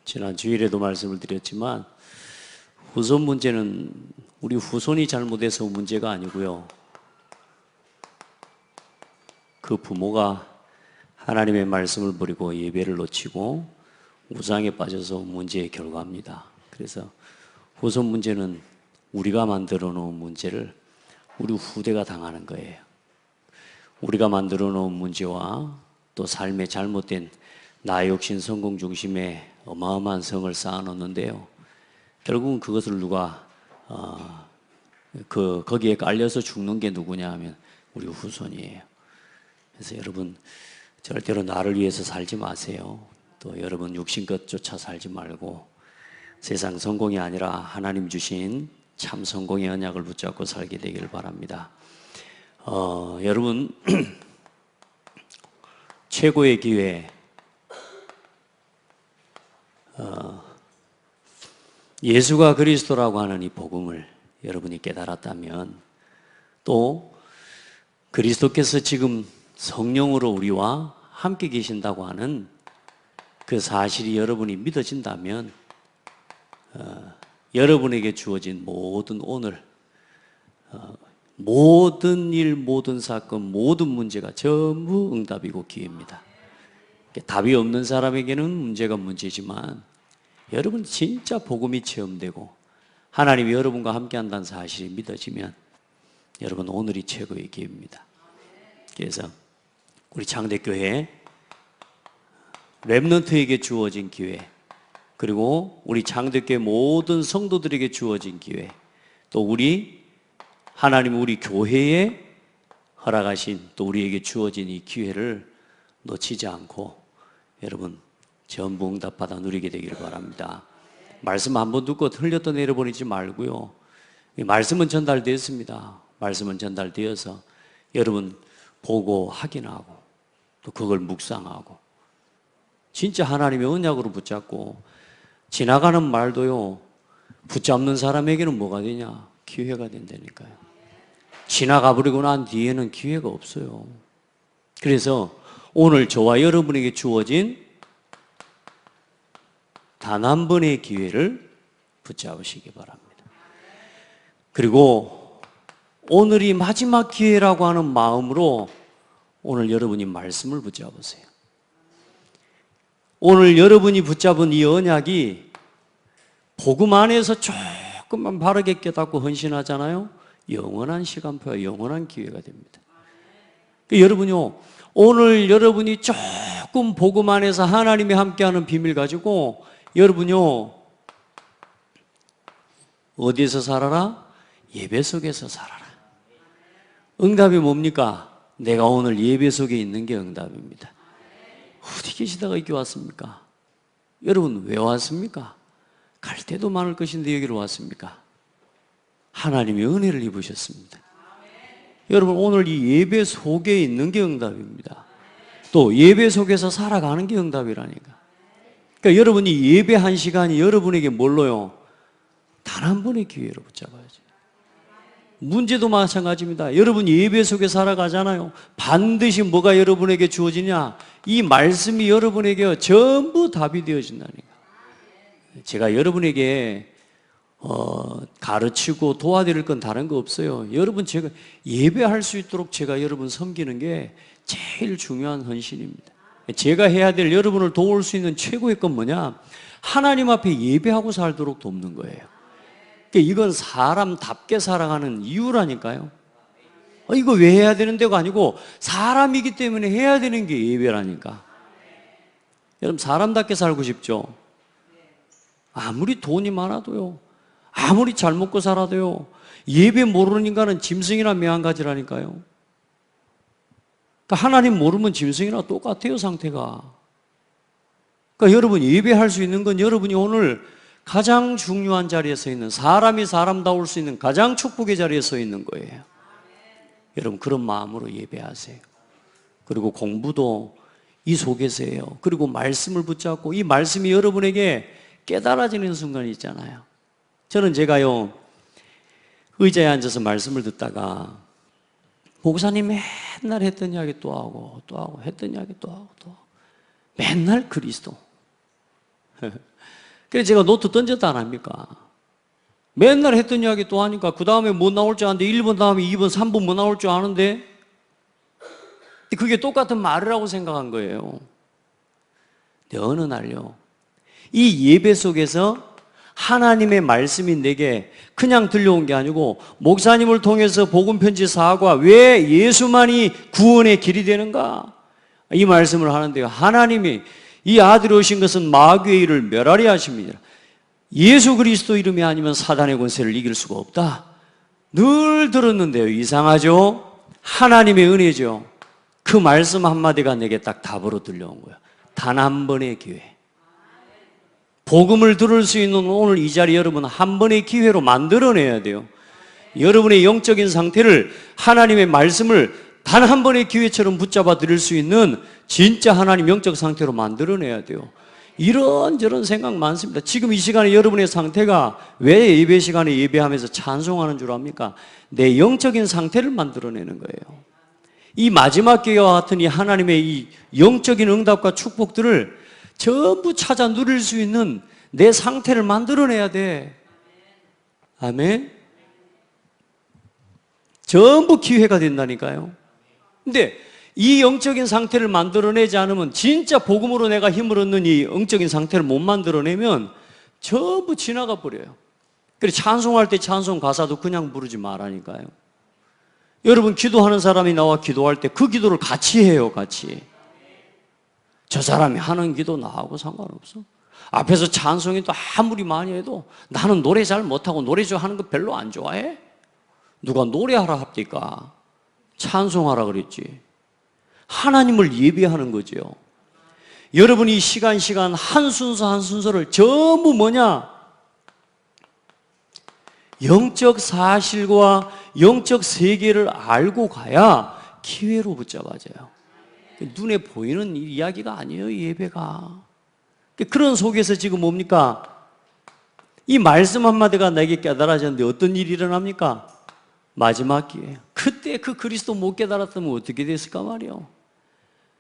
지난 주일에도 말씀을 드렸지만 후손 문제는 우리 후손이 잘못해서 문제가 아니고요. 그 부모가 하나님의 말씀을 버리고 예배를 놓치고 우상에 빠져서 문제의 결과입니다. 그래서 후손 문제는 우리가 만들어 놓은 문제를 우리 후대가 당하는 거예요. 우리가 만들어 놓은 문제와 또 삶의 잘못된 나 욕심 성공 중심의 어마어마한 성을 쌓아놓는데요. 결국은 그것을 누가 거기에 깔려서 죽는 게 누구냐 하면 우리 후손이에요. 그래서 여러분 절대로 나를 위해서 살지 마세요. 또 여러분 육신것 쫓아 살지 말고 세상 성공이 아니라 하나님 주신 참 성공의 언약을 붙잡고 살게 되길 바랍니다. 여러분 최고의 기회, 예수가 그리스도라고 하는 이 복음을 여러분이 깨달았다면, 또 그리스도께서 지금 성령으로 우리와 함께 계신다고 하는 그 사실이 여러분이 믿어진다면, 여러분에게 주어진 모든 오늘, 모든 일, 모든 사건, 모든 문제가 전부 응답이고 기회입니다. 답이 없는 사람에게는 문제가 문제지만 여러분 진짜 복음이 체험되고 하나님이 여러분과 함께한다는 사실이 믿어지면 여러분 오늘이 최고의 기회입니다. 그래서 우리 창대교회 렘넌트에게 주어진 기회, 그리고 우리 창대교회 모든 성도들에게 주어진 기회, 또 우리 하나님 우리 교회에 허락하신 또 우리에게 주어진 이 기회를 놓치지 않고 여러분 전부 응답받아 누리게 되기를 바랍니다. 말씀 한번 듣고 흘렸다 내려보내지 말고요. 말씀은 전달되었습니다. 말씀은 전달되어서 여러분 보고 확인하고 또 그걸 묵상하고 진짜 하나님의 언약으로 붙잡고 지나가는 말도요, 붙잡는 사람에게는 뭐가 되냐? 기회가 된다니까요. 지나가 버리고 난 뒤에는 기회가 없어요. 그래서 오늘 저와 여러분에게 주어진 단 한 번의 기회를 붙잡으시기 바랍니다. 그리고 오늘이 마지막 기회라고 하는 마음으로 오늘 여러분이 말씀을 붙잡으세요. 오늘 여러분이 붙잡은 이 언약이 복음 안에서 조금만 바르게 깨닫고 헌신하잖아요. 영원한 시간표와 영원한 기회가 됩니다. 여러분요, 오늘 여러분이 조금 복음 안에서 하나님이 함께하는 비밀 가지고 여러분요, 어디에서 살아라? 예배 속에서 살아라. 응답이 뭡니까? 내가 오늘 예배 속에 있는 게 응답입니다. 어디 계시다가 여기 왔습니까? 여러분 왜 왔습니까? 갈 때도 많을 것인데 여기로 왔습니까? 하나님의 은혜를 입으셨습니다. 여러분 오늘 이 예배 속에 있는 게 응답입니다. 또 예배 속에서 살아가는 게 응답이라니까. 그러니까 여러분이 예배 한 시간이 여러분에게 뭘로요? 단 한 번의 기회로 붙잡아야죠. 문제도 마찬가지입니다. 여러분이 예배 속에 살아가잖아요. 반드시 뭐가 여러분에게 주어지냐? 이 말씀이 여러분에게 전부 답이 되어진다니까. 제가 여러분에게 가르치고 도와드릴 건 다른 거 없어요. 여러분 제가 예배할 수 있도록 제가 여러분 섬기는 게 제일 중요한 헌신입니다. 제가 해야 될 여러분을 도울 수 있는 최고의 건 뭐냐? 하나님 앞에 예배하고 살도록 돕는 거예요. 이건 사람답게 살아가는 이유라니까요. 이거 왜 해야 되는 데가 아니고 사람이기 때문에 해야 되는 게 예배라니까. 여러분 사람답게 살고 싶죠? 아무리 돈이 많아도요, 아무리 잘 먹고 살아도요, 예배 모르는 인간은 짐승이나 매한가지라니까요. 그러니까 하나님 모르면 짐승이나 똑같아요, 상태가. 그러니까 여러분 예배할 수 있는 건 여러분이 오늘 가장 중요한 자리에 서 있는, 사람이 사람다울 수 있는 가장 축복의 자리에 서 있는 거예요. 여러분 그런 마음으로 예배하세요. 그리고 공부도 이 속에서 해요. 그리고 말씀을 붙잡고 이 말씀이 여러분에게 깨달아지는 순간이 있잖아요. 저는 제가요, 의자에 앉아서 말씀을 듣다가 목사님 맨날 했던 이야기 또 하고 했던 이야기 또 하고 맨날 그리스도. 그래서 제가 노트 던졌다 안 합니까? 맨날 했던 이야기 또 하니까 그 다음에 뭐 나올 줄 아는데 1번 다음에 2번, 3번 뭐 나올 줄 아는데 그게 똑같은 말이라고 생각한 거예요. 근데 어느 날요, 이 예배 속에서 하나님의 말씀이 내게 그냥 들려온 게 아니고 목사님을 통해서 복음편지 사과, 왜 예수만이 구원의 길이 되는가? 이 말씀을 하는데요, 하나님이 이 아들이 오신 것은 마귀의 일을 멸하리 하십니다. 예수 그리스도 이름이 아니면 사단의 권세를 이길 수가 없다. 늘 들었는데요, 이상하죠? 하나님의 은혜죠. 그 말씀 한마디가 내게 딱 답으로 들려온 거예요. 단 한 번의 기회. 복음을 들을 수 있는 오늘 이 자리 여러분 한 번의 기회로 만들어내야 돼요. 여러분의 영적인 상태를, 하나님의 말씀을 단 한 번의 기회처럼 붙잡아 드릴 수 있는 진짜 하나님 영적 상태로 만들어내야 돼요. 이런저런 생각 많습니다. 지금 이 시간에 여러분의 상태가 왜 예배 시간에 예배하면서 찬송하는 줄 압니까? 내 영적인 상태를 만들어내는 거예요. 이 마지막 기회와 같은 이 하나님의 이 영적인 응답과 축복들을 전부 찾아 누릴 수 있는 내 상태를 만들어내야 돼. 아멘. 전부 기회가 된다니까요. 근데 이 영적인 상태를 만들어내지 않으면, 진짜 복음으로 내가 힘을 얻는 이 영적인 상태를 못 만들어내면 전부 지나가 버려요. 그래서 찬송할 때 찬송 가사도 그냥 부르지 말라니까요. 여러분, 기도하는 사람이 나와 기도할 때 그 기도를 같이 해요. 같이. 저 사람이 하는 기도 나하고 상관없어. 앞에서 찬송이 또 아무리 많이 해도 나는 노래 잘 못하고 노래 하는 거 별로 안 좋아해. 누가 노래하라 합니까? 찬송하라 그랬지. 하나님을 예배하는 거죠. 여러분이 시간 한 순서 한 순서를 전부 뭐냐? 영적 사실과 영적 세계를 알고 가야 기회로 붙잡아져요. 눈에 보이는 이야기가 아니에요, 예배가. 그런 속에서 지금 뭡니까? 이 말씀 한마디가 내게 깨달아졌는데 어떤 일이 일어납니까? 마지막 기회. 그때 그 그리스도 못 깨달았으면 어떻게 됐을까 말이요.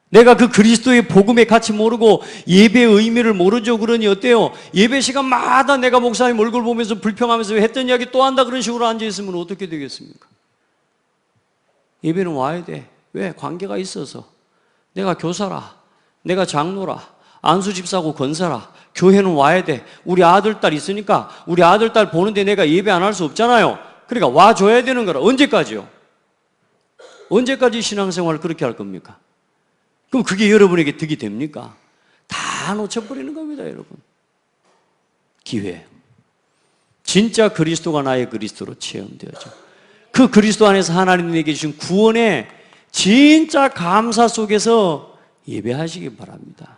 내가 그 그리스도의 복음의 가치 모르고 예배의 의미를 모르죠. 그러니 어때요? 예배 시간마다 내가 목사님 얼굴 보면서 불평하면서 했던 이야기 또 한다 그런 식으로 앉아있으면 어떻게 되겠습니까? 예배는 와야 돼. 왜? 관계가 있어서. 내가 교사라, 내가 장로라, 안수집사고 권사라, 교회는 와야 돼. 우리 아들, 딸 있으니까 우리 아들, 딸 보는데 내가 예배 안 할 수 없잖아요. 그러니까 와줘야 되는 거라. 언제까지요? 언제까지 신앙생활을 그렇게 할 겁니까? 그럼 그게 여러분에게 득이 됩니까? 다 놓쳐버리는 겁니다, 여러분. 기회. 진짜 그리스도가 나의 그리스도로 체험되어져. 그 그리스도 안에서 하나님이 내게 주신 구원의 진짜 감사 속에서 예배하시기 바랍니다.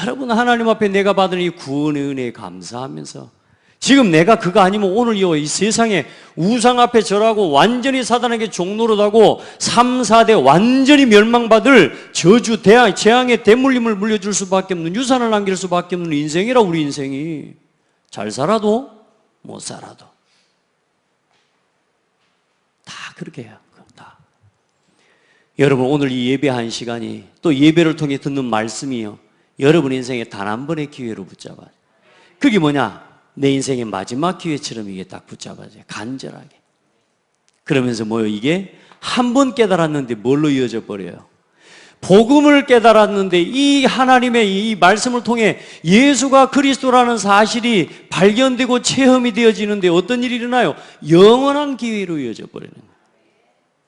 여러분, 하나님 앞에 내가 받은 이 구원의 은혜에 감사하면서, 지금 내가 그거 아니면 오늘 이 세상에 우상 앞에 절하고 완전히 사단에게 종노릇하고 3, 4대 완전히 멸망받을 저주, 재앙의 대물림을 물려줄 수밖에 없는, 유산을 남길 수밖에 없는 인생이라. 우리 인생이 잘 살아도 못 살아도 다 그렇게 해요. 다. 여러분, 오늘 이 예배한 시간이, 또 예배를 통해 듣는 말씀이요, 여러분 인생에 단 한 번의 기회로 붙잡아요. 그게 뭐냐? 내 인생의 마지막 기회처럼 이게 딱 붙잡아져요. 간절하게. 그러면서 뭐요? 이게 한 번 깨달았는데 뭘로 이어져 버려요? 복음을 깨달았는데 이 하나님의 이 말씀을 통해 예수가 그리스도라는 사실이 발견되고 체험이 되어지는데 어떤 일이 일어나요? 영원한 기회로 이어져 버리는 거예요.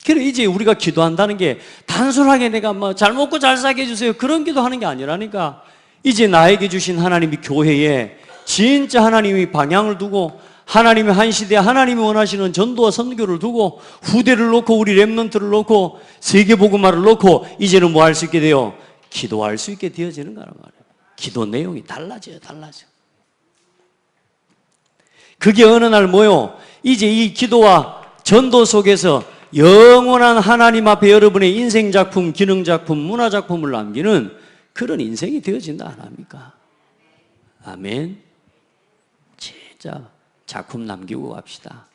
그래, 이제 우리가 기도한다는 게 단순하게 내가 뭐 잘 먹고 잘 살게 해주세요, 그런 기도하는 게 아니라니까. 이제 나에게 주신 하나님이 교회에 진짜 하나님이 방향을 두고, 하나님의 한 시대에 하나님이 원하시는 전도와 선교를 두고, 후대를 놓고 우리 렘넌트를 놓고 세계복음화를 놓고 이제는 뭐 할 수 있게 돼요? 기도할 수 있게 되어지는 거란 말이에요. 기도 내용이 달라져요. 그게 어느 날 뭐요? 이제 이 기도와 전도 속에서 영원한 하나님 앞에 여러분의 인생작품, 기능작품, 문화작품을 남기는 그런 인생이 되어진다 안 합니까? 아멘. 진짜 작품 남기고 갑시다.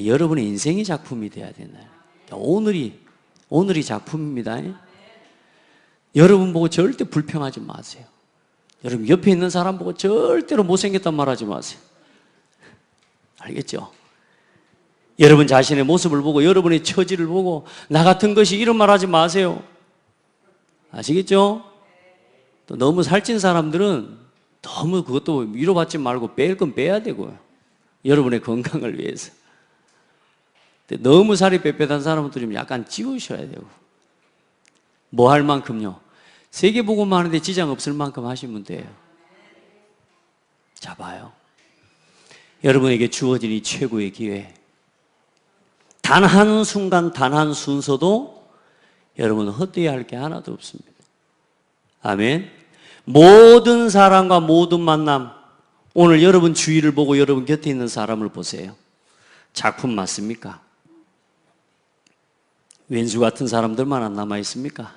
여러분의 인생이 작품이 돼야 되나요? 오늘이 작품입니다. 여러분 보고 절대 불평하지 마세요. 여러분 옆에 있는 사람 보고 절대로 못생겼단 말하지 마세요. 알겠죠? 여러분 자신의 모습을 보고 여러분의 처지를 보고 나 같은 것이 이런 말 하지 마세요. 아시겠죠? 또 너무 살찐 사람들은 너무 그것도 위로받지 말고 뺄 건 빼야 되고요. 여러분의 건강을 위해서. 너무 살이 빽빽한 사람들은 약간 찌우셔야 되고. 뭐 할 만큼요? 세계복음만 하는데 지장 없을 만큼 하시면 돼요. 자, 봐요. 여러분에게 주어진 이 최고의 기회. 단 한 순간, 단 한 순서도 여러분은 헛되이 할 게 하나도 없습니다. 아멘. 모든 사람과 모든 만남, 오늘 여러분 주위를 보고 여러분 곁에 있는 사람을 보세요. 작품 맞습니까? 왼수 같은 사람들만 안 남아 있습니까?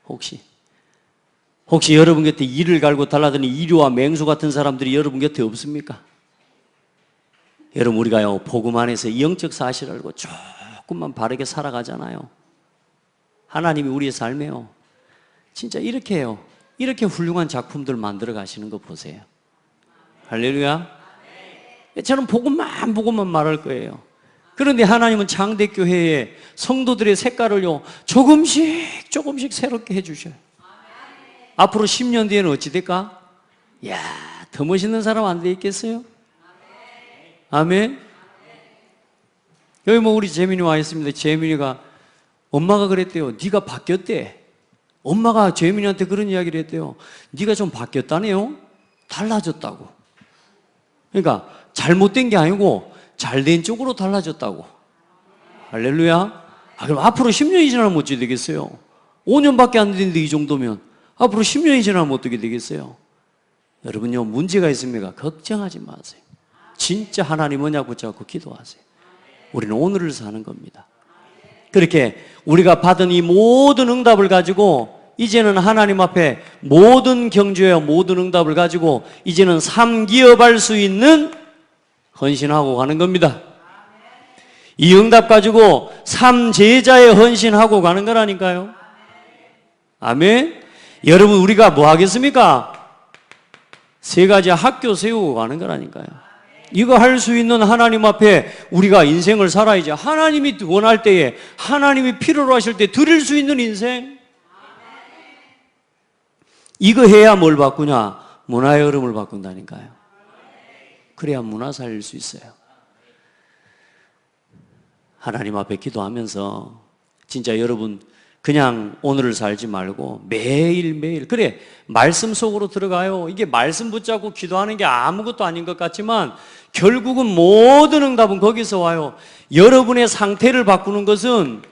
혹시 여러분 곁에 이를 갈고 달라드는 이류와 맹수 같은 사람들이 여러분 곁에 없습니까? 여러분 우리가요 복음 안에서 이 영적 사실을 알고 조금만 바르게 살아가잖아요. 하나님이 우리의 삶에요 진짜 이렇게 해요. 이렇게 훌륭한 작품들 만들어 가시는 거 보세요. 할렐루야. 저는 복음만 말할 거예요. 그런데 하나님은 장대교회의 성도들의 색깔을요 조금씩 새롭게 해주셔요. 앞으로 10년 뒤에는 어찌 될까? 이야, 더 멋있는 사람 안 돼 있겠어요? 아멘. 여기 뭐 우리 재민이 와 있습니다. 재민이가 엄마가 그랬대요. 네가 바뀌었대. 엄마가 재민이한테 그런 이야기를 했대요. 네가 좀 바뀌었다네요. 달라졌다고. 그러니까 잘못된 게 아니고 잘된 쪽으로 달라졌다고. 할렐루야. 그럼 앞으로 10년이 지나면 어찌 되겠어요? 5년밖에 안 됐는데 이 정도면 앞으로 10년이 지나면 어떻게 되겠어요? 여러분요 문제가 있습니까? 걱정하지 마세요. 진짜 하나님 뭐냐 붙잡고 기도하세요. 우리는 오늘을 사는 겁니다. 그렇게 우리가 받은 이 모든 응답을 가지고 이제는 하나님 앞에 모든 경주와 모든 응답을 가지고 이제는 삼기업할 수 있는 헌신하고 가는 겁니다. 이 응답 가지고 삼제자의 헌신하고 가는 거라니까요. 아멘. 여러분 우리가 뭐 하겠습니까? 세 가지 학교 세우고 가는 거라니까요. 이거 할 수 있는 하나님 앞에 우리가 인생을 살아야지. 하나님이 원할 때에 하나님이 필요로 하실 때 드릴 수 있는 인생. 이거 해야 뭘 바꾸냐? 문화의 흐름을 바꾼다니까요. 그래야 문화 살릴 수 있어요. 하나님 앞에 기도하면서 진짜 여러분 그냥 오늘을 살지 말고 매일매일 그래 말씀 속으로 들어가요. 이게 말씀 붙잡고 기도하는 게 아무것도 아닌 것 같지만 결국은 모든 응답은 거기서 와요. 여러분의 상태를 바꾸는 것은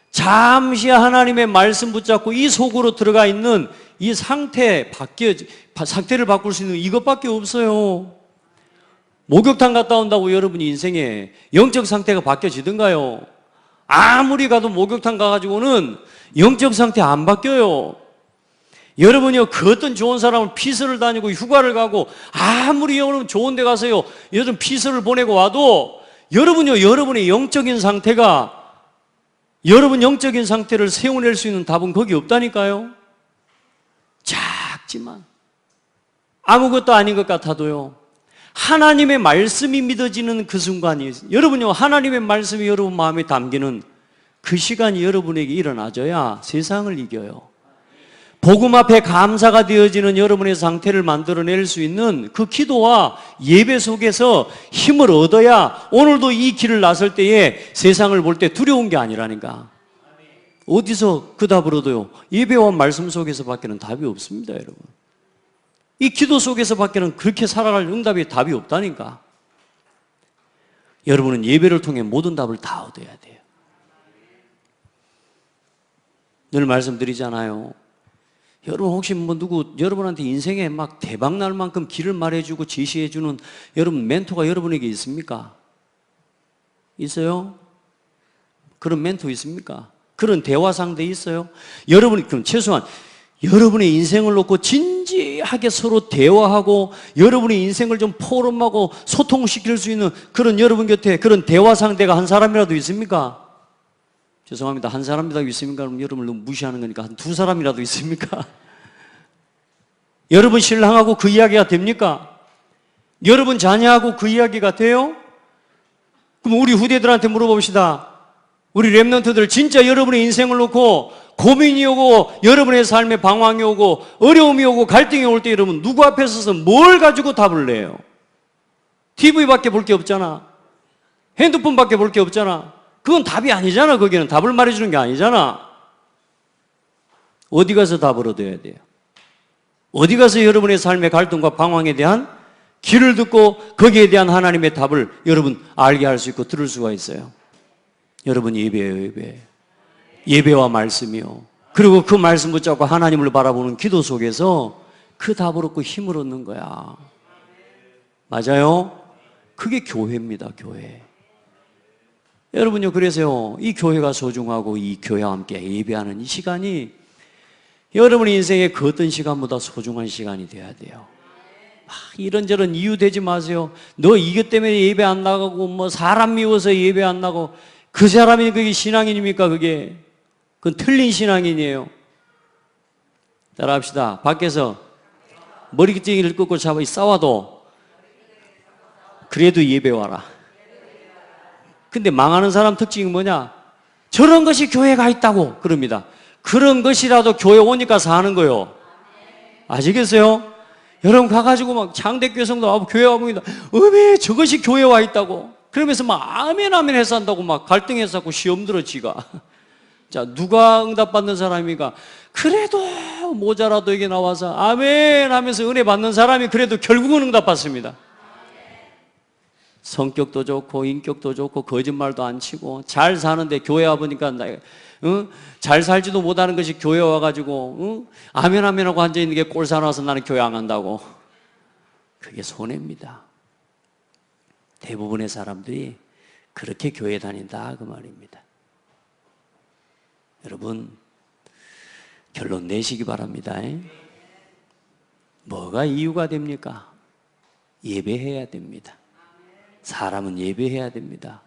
잠시 하나님의 말씀 붙잡고 이 속으로 들어가 있는 이 상태를 바꿀 수 있는 이것밖에 없어요. 목욕탕 갔다 온다고 여러분이 인생에 영적 상태가 바뀌어지던가요? 아무리 가도 목욕탕 가가지고는 영적 상태 안 바뀌어요. 여러분이요 그 어떤 좋은 사람은 피서를 다니고 휴가를 가고 아무리 여러분 좋은 데 가서요 여러분 피서를 보내고 와도 여러분이요 여러분의 영적인 상태가 여러분 영적인 상태를 세워낼 수 있는 답은 거기 없다니까요. 작지만 아무것도 아닌 것 같아도요 하나님의 말씀이 믿어지는 그 순간이 여러분요 하나님의 말씀이 여러분 마음에 담기는 그 시간이 여러분에게 일어나줘야 세상을 이겨요. 복음 앞에 감사가 되어지는 여러분의 상태를 만들어낼 수 있는 그 기도와 예배 속에서 힘을 얻어야 오늘도 이 길을 나설 때에 세상을 볼 때 두려운 게 아니라니까. 어디서 그 답을 얻어요? 예배와 말씀 속에서 밖에는 답이 없습니다, 여러분. 이 기도 속에서 밖에는 그렇게 살아갈 응답의 답이 없다니까. 여러분은 예배를 통해 모든 답을 다 얻어야 돼요. 늘 말씀드리잖아요. 여러분 혹시 뭐 누구 여러분한테 인생에 막 대박 날 만큼 길을 말해주고 제시해주는 여러분 멘토가 여러분에게 있습니까? 있어요? 그런 멘토 있습니까? 그런 대화 상대 있어요? 여러분이 그럼 최소한 여러분의 인생을 놓고 진지하게 서로 대화하고 여러분의 인생을 좀 포럼하고 소통시킬 수 있는 그런 여러분 곁에 그런 대화 상대가 한 사람이라도 있습니까? 죄송합니다. 한 사람이라도 있습니까? 그럼 여러분을 너무 무시하는 거니까 한 두 사람이라도 있습니까? 여러분 신랑하고 그 이야기가 됩니까? 여러분 자녀하고 그 이야기가 돼요? 그럼 우리 후대들한테 물어봅시다. 우리 렘넌트들 진짜 여러분의 인생을 놓고 고민이 오고 여러분의 삶에 방황이 오고 어려움이 오고 갈등이 올 때 여러분 누구 앞에 서서 뭘 가지고 답을 내요? TV밖에 볼 게 없잖아. 핸드폰밖에 볼 게 없잖아. 그건 답이 아니잖아. 거기는 답을 말해주는 게 아니잖아. 어디 가서 답을 얻어야 돼요? 어디 가서 여러분의 삶의 갈등과 방황에 대한 길을 듣고 거기에 대한 하나님의 답을 여러분 알게 할 수 있고 들을 수가 있어요. 여러분 예배예요, 예배. 예배와 말씀이요. 그리고 그 말씀 붙잡고 하나님을 바라보는 기도 속에서 그 답을 얻고 힘을 얻는 거야. 맞아요? 그게 교회입니다, 교회. 여러분요, 그래서요, 이 교회가 소중하고 이 교회와 함께 예배하는 이 시간이 여러분 인생의 그 어떤 시간보다 소중한 시간이 돼야 돼요. 이런저런 이유 대지 마세요. 너 이것 때문에 예배 안 나가고 뭐 사람 미워서 예배 안 나가고 그 사람이 그게 신앙인입니까? 그게 그건 틀린 신앙인이에요. 따라합시다. 밖에서 머리띠를 꺾고 잡아 싸워도 그래도 예배 와라. 근데 망하는 사람 특징이 뭐냐? 저런 것이 교회가 있다고 그럽니다. 그런 것이라도 교회 오니까 사는 거요. 아시겠어요? 여러분 가가지고 막 장대교회 성도 와보 교회 와보니다. 어메 저것이 교회 와 있다고. 그러면서 막 아멘 아멘 해서 한다고 막 갈등해서 하고 시험 들어 지가. 자 누가 응답받는 사람이니까 그래도 모자라도 여기 나와서 아멘 하면서 은혜 받는 사람이 그래도 결국은 응답받습니다. 성격도 좋고 인격도 좋고 거짓말도 안 치고 잘 사는데 교회 와보니까 잘 살지도 못하는 것이 교회 와가지고 아멘 아멘 하고 앉아있는 게 꼴 사나워서 나는 교회 안 간다고. 그게 손해입니다. 대부분의 사람들이 그렇게 교회 다닌다 그 말입니다. 여러분 결론 내시기 바랍니다. 뭐가 이유가 됩니까? 예배해야 됩니다. 사람은 예배해야 됩니다.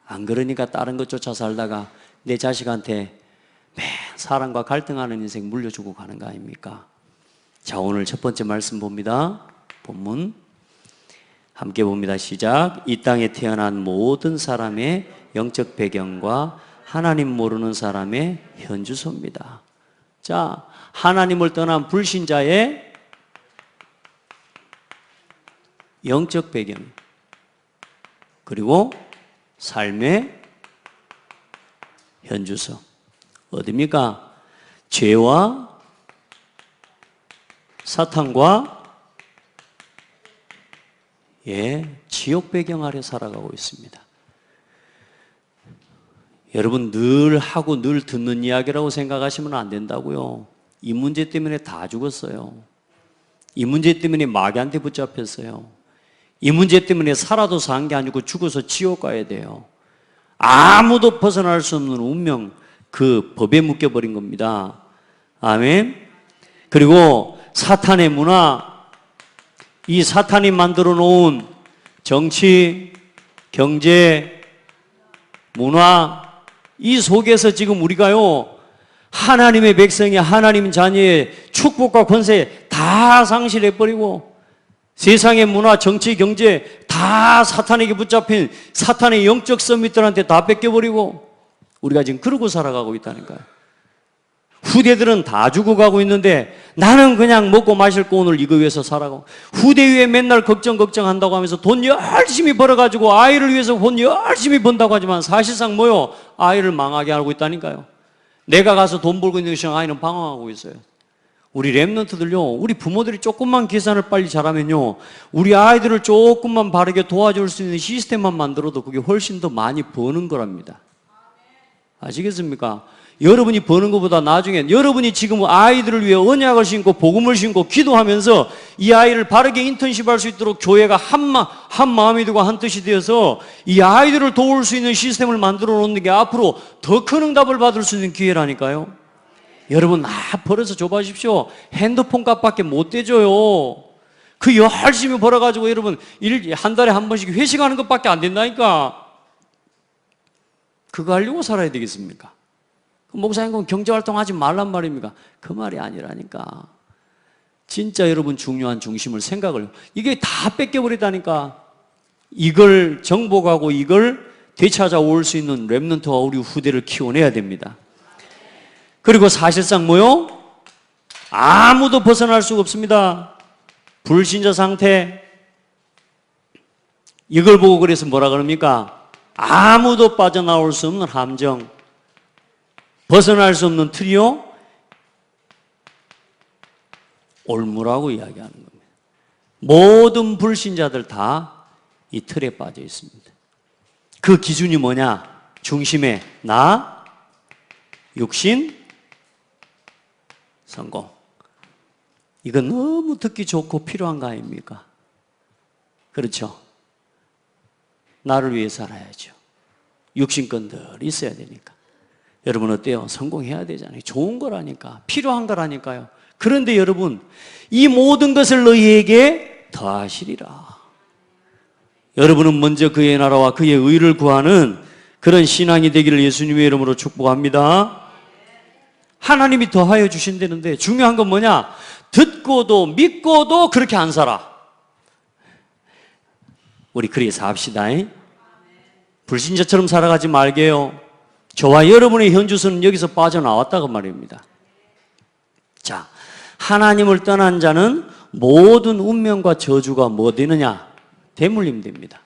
안 그러니까 다른 것 쫓아 살다가 내 자식한테 맨 사람과 갈등하는 인생 물려주고 가는 거 아닙니까? 자, 오늘 첫 번째 말씀 봅니다. 본문 함께 봅니다. 시작. 이 땅에 태어난 모든 사람의 영적 배경과 하나님 모르는 사람의 현주소입니다. 자, 하나님을 떠난 불신자의 영적 배경 그리고 삶의 현주소 어디입니까? 죄와 사탄과 지옥 배경 아래 살아가고 있습니다. 여러분 늘 하고 늘 듣는 이야기라고 생각하시면 안 된다고요. 이 문제 때문에 다 죽었어요. 이 문제 때문에 마귀한테 붙잡혔어요. 이 문제 때문에 살아도 산 게 아니고 죽어서 지옥 가야 돼요. 아무도 벗어날 수 없는 운명, 그 법에 묶여버린 겁니다. 아멘. 그리고 사탄의 문화, 이 사탄이 만들어 놓은 정치, 경제, 문화, 이 속에서 지금 우리가요, 하나님의 백성이 하나님 자녀의 축복과 권세 다 상실해버리고 세상의 문화, 정치, 경제 다 사탄에게 붙잡힌 사탄의 영적 서밋들한테 다 뺏겨버리고 우리가 지금 그러고 살아가고 있다니까요. 후대들은 다 죽어가고 있는데 나는 그냥 먹고 마실 거 오늘 이거 위해서 살아가고 후대 위에 맨날 걱정한다고 하면서 돈 열심히 벌어가지고 아이를 위해서 돈 열심히 번다고 하지만 사실상 뭐요? 아이를 망하게 하고 있다니까요. 내가 가서 돈 벌고 있는 시간 아이는 방황하고 있어요. 우리 렘넌트들요, 우리 부모들이 조금만 계산을 빨리 잘하면요, 우리 아이들을 조금만 바르게 도와줄 수 있는 시스템만 만들어도 그게 훨씬 더 많이 버는 거랍니다. 아시겠습니까? 여러분이 버는 것보다 나중에 여러분이 지금 아이들을 위해 언약을 신고 복음을 신고 기도하면서 이 아이를 바르게 인턴십 할 수 있도록 교회가 한 마음이 되고 한 뜻이 되어서 이 아이들을 도울 수 있는 시스템을 만들어 놓는 게 앞으로 더 큰 응답을 받을 수 있는 기회라니까요. 여러분 벌어서 줘봐십시오. 핸드폰 값밖에 못 대줘요. 그 열심히 벌어가지고 여러분 한 달에 한 번씩 회식하는 것밖에 안 된다니까. 그거 하려고 살아야 되겠습니까? 목사님, 그럼 경제활동 하지 말란 말입니까? 그 말이 아니라니까. 진짜 여러분 중요한 중심을 생각을, 이게 다 뺏겨버리다니까. 이걸 정복하고 이걸 되찾아올 수 있는 렘넌트와 우리 후대를 키워내야 됩니다. 그리고 사실상 뭐요? 아무도 벗어날 수가 없습니다. 불신자 상태. 이걸 보고 그래서 뭐라 그럽니까? 아무도 빠져나올 수 없는 함정, 벗어날 수 없는 틀이요? 올무라고 이야기하는 겁니다. 모든 불신자들 다 이 틀에 빠져 있습니다. 그 기준이 뭐냐? 중심에 나, 육신, 성공. 이거 너무 듣기 좋고 필요한 거 아닙니까? 그렇죠? 나를 위해 살아야죠. 육신건들 있어야 되니까. 여러분 어때요? 성공해야 되잖아요. 좋은 거라니까. 필요한 거라니까요. 그런데 여러분, 이 모든 것을 너희에게 더하시리라. 여러분은 먼저 그의 나라와 그의 의를 구하는 그런 신앙이 되기를 예수님의 이름으로 축복합니다. 하나님이 더하여 주신다는데 중요한 건 뭐냐? 듣고도 믿고도 그렇게 안 살아. 우리 그래서 합시다. 불신자처럼 살아가지 말게요. 저와 여러분의 현주소는 여기서 빠져나왔다고 말입니다. 자, 하나님을 떠난 자는 모든 운명과 저주가 뭐 되느냐? 대물림 됩니다.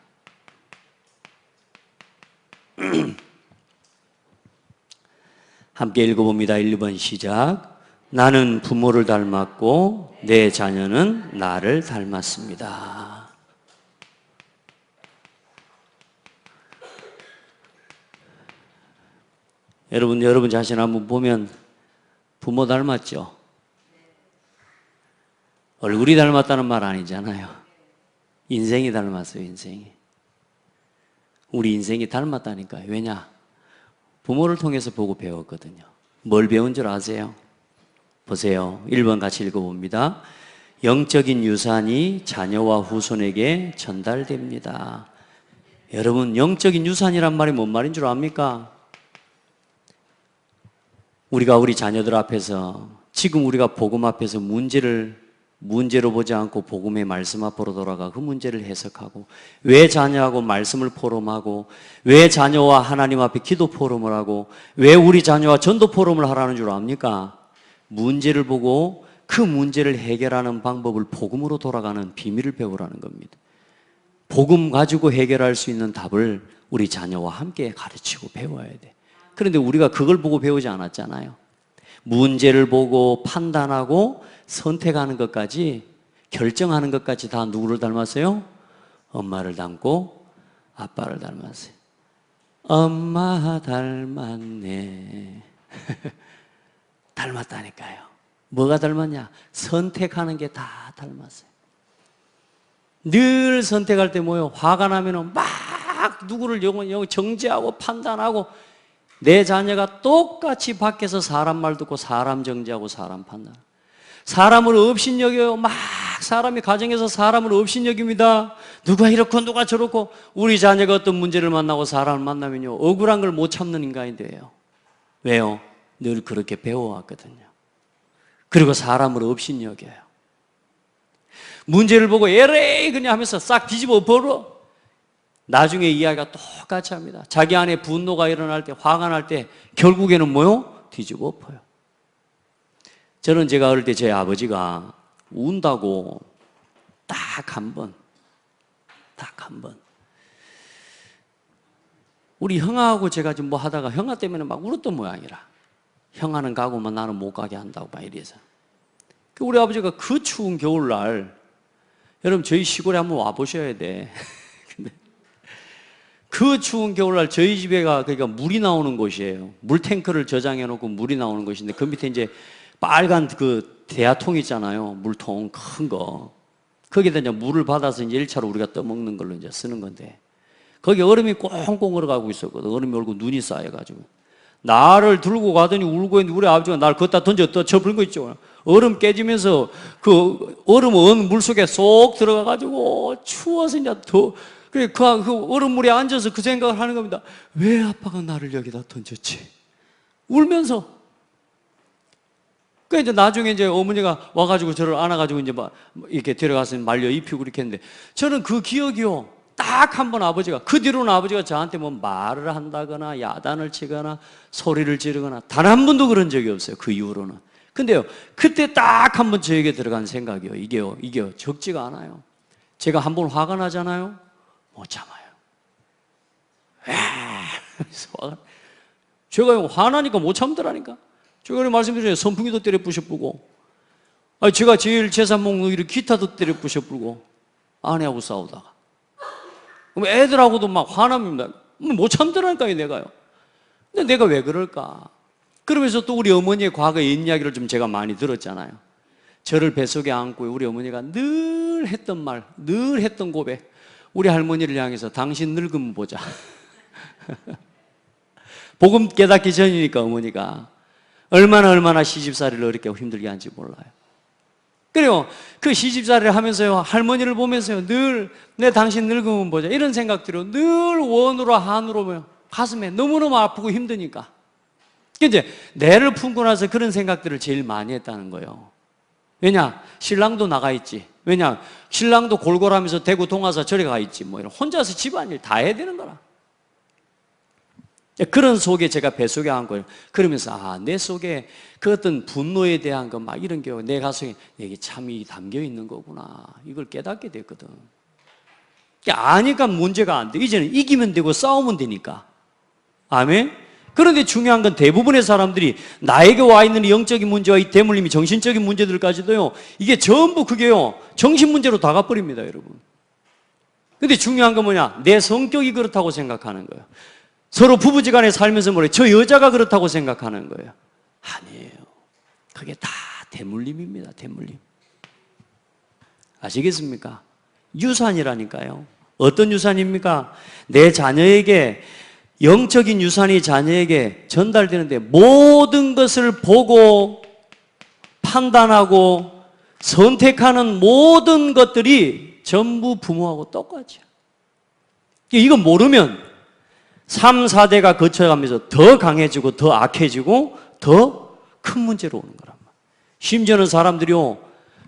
함께 읽어봅니다. 1번 시작. 나는 부모를 닮았고 내 자녀는 나를 닮았습니다. 여러분 자신 한번 보면 부모 닮았죠? 얼굴이 닮았다는 말 아니잖아요. 인생이 닮았어요, 인생이. 우리 인생이 닮았다니까요. 왜냐? 부모를 통해서 보고 배웠거든요. 뭘 배운 줄 아세요? 보세요. 1번 같이 읽어봅니다. 영적인 유산이 자녀와 후손에게 전달됩니다. 여러분, 영적인 유산이란 말이 뭔 말인 줄 압니까? 우리가 우리 자녀들 앞에서, 지금 우리가 복음 앞에서 문제로 보지 않고 복음의 말씀 앞으로 돌아가 그 문제를 해석하고, 왜 자녀하고 말씀을 포럼하고, 왜 자녀와 하나님 앞에 기도 포럼을 하고, 왜 우리 자녀와 전도 포럼을 하라는 줄 압니까? 문제를 보고 그 문제를 해결하는 방법을 복음으로 돌아가는 비밀을 배우라는 겁니다. 복음 가지고 해결할 수 있는 답을 우리 자녀와 함께 가르치고 배워야 돼. 그런데 우리가 그걸 보고 배우지 않았잖아요. 문제를 보고 판단하고 선택하는 것까지, 결정하는 것까지 다 누구를 닮았어요? 엄마를 닮고 아빠를 닮았어요. 엄마 닮았네. 닮았다니까요. 뭐가 닮았냐? 선택하는 게 다 닮았어요. 늘 선택할 때 뭐예요? 화가 나면 막 누구를 정죄하고 판단하고, 내 자녀가 똑같이 밖에서 사람 말 듣고 사람 정죄하고 사람 판단, 사람을 업신여겨요. 막 사람이 가정에서 사람을 업신여깁니다. 누가 이렇고 누가 저렇고. 우리 자녀가 어떤 문제를 만나고 사람을 만나면요, 억울한 걸 못 참는 인간이 돼요. 왜요? 늘 그렇게 배워왔거든요. 그리고 사람을 업신여겨요. 문제를 보고 에레이 그냥 하면서 싹 뒤집어 버려. 나중에 이야기가 똑같이 합니다. 자기 안에 분노가 일어날 때, 화가 날 때 결국에는 뭐요? 뒤집어 엎어요. 저는 제가 어릴 때 제 아버지가 운다고 딱 한 번, 우리 형아하고 제가 지금 뭐 하다가 형아 때문에 막 울었던 모양이라, 형아는 가고만 나는 못 가게 한다고 막 이래서. 우리 아버지가 그 추운 겨울날, 여러분 저희 시골에 한번 와보셔야 돼. 근데 그 추운 겨울날 저희 집에가 그러니까 물이 나오는 곳이에요. 물탱크를 저장해 놓고 물이 나오는 곳인데, 그 밑에 이제 빨간 그 대야통 있잖아요. 물통 큰 거. 거기다 이제 물을 받아서 이제 1차로 우리가 떠먹는 걸로 이제 쓰는 건데, 거기 얼음이 꽁꽁 얼어가고 있었거든. 얼음이 얼고 눈이 쌓여가지고. 나를 들고 가더니 울고 있는데, 우리 아버지가 나를 걷다 던져 또 접은 거 있죠. 얼음 깨지면서 그 얼음 은 물속에 쏙 들어가가지고 추워서 이제 더 그래, 그 얼음물에 앉아서 그 생각을 하는 겁니다. 왜 아빠가 나를 여기다 던졌지? 울면서. 그러니까 이제 나중에 이제 어머니가 와가지고 저를 안아가지고 이제 막 이렇게 데려가서 말려 입히고 그렇게 했는데, 저는 그 기억이요. 딱 한 번 아버지가, 그 뒤로는 아버지가 저한테 뭐 말을 한다거나 야단을 치거나 소리를 지르거나 단 한 번도 그런 적이 없어요. 그 이후로는. 근데요, 그때 딱 한 번 저에게 들어간 생각이요. 이게요, 적지가 않아요. 제가 한 번 화가 나잖아요. 못 참아요. 제가 화나니까 못 참더라니까. 제가 말씀드렸잖아요. 선풍기도 때려 부셔부고, 제가 제일 재산 먹는 일 기타도 때려 부셔부고, 아내하고 싸우다가. 그럼 애들하고도 막 화납니다. 못 참더라니까요, 내가요. 근데 내가 왜 그럴까? 그러면서 또 우리 어머니의 과거 옛이야기를 좀 제가 많이 들었잖아요. 저를 뱃속에 안고 우리 어머니가 늘 했던 말, 늘 했던 고백. 우리 할머니를 향해서 당신 늙으면 보자. 복음 깨닫기 전이니까 어머니가 얼마나 시집살이를 어렵게 힘들게 한지 몰라요. 그래요. 그 시집살이를 하면서요, 할머니를 보면서요, 늘 내 당신 늙으면 보자 이런 생각들이 늘 원으로 한으로 가슴에 너무너무 아프고 힘드니까. 이제 내를 품고 나서 그런 생각들을 제일 많이 했다는 거예요. 왜냐? 신랑도 나가 있지. 왜냐? 신랑도 골골하면서 대구 동화사 저리 가 있지. 뭐 이런 혼자서 집안일 다 해야 되는 거라. 그런 속에 제가 뱃속에 안고, 그러면서 내 속에 그 어떤 분노에 대한 거 막 이런 게 내 가슴에 이게 참이 담겨 있는 거구나, 이걸 깨닫게 됐거든. 아니까 문제가 안 돼. 이제는 이기면 되고 싸우면 되니까. 아멘. 그런데 중요한 건 대부분의 사람들이 나에게 와 있는 영적인 문제와 이 대물림이 정신적인 문제들까지도요, 이게 전부 그게요, 정신 문제로 다 가버립니다, 여러분. 근데 중요한 건 뭐냐? 내 성격이 그렇다고 생각하는 거예요. 서로 부부지간에 살면서 뭐래? 저 여자가 그렇다고 생각하는 거예요. 아니에요. 그게 다 대물림입니다. 대물림. 아시겠습니까? 유산이라니까요. 어떤 유산입니까? 내 자녀에게, 영적인 유산이 자녀에게 전달되는데 모든 것을 보고 판단하고 선택하는 모든 것들이 전부 부모하고 똑같아요. 이건 모르면 3, 4대가 거쳐가면서 더 강해지고 더 악해지고 더 큰 문제로 오는 거란 말이에요. 심지어는 사람들이요,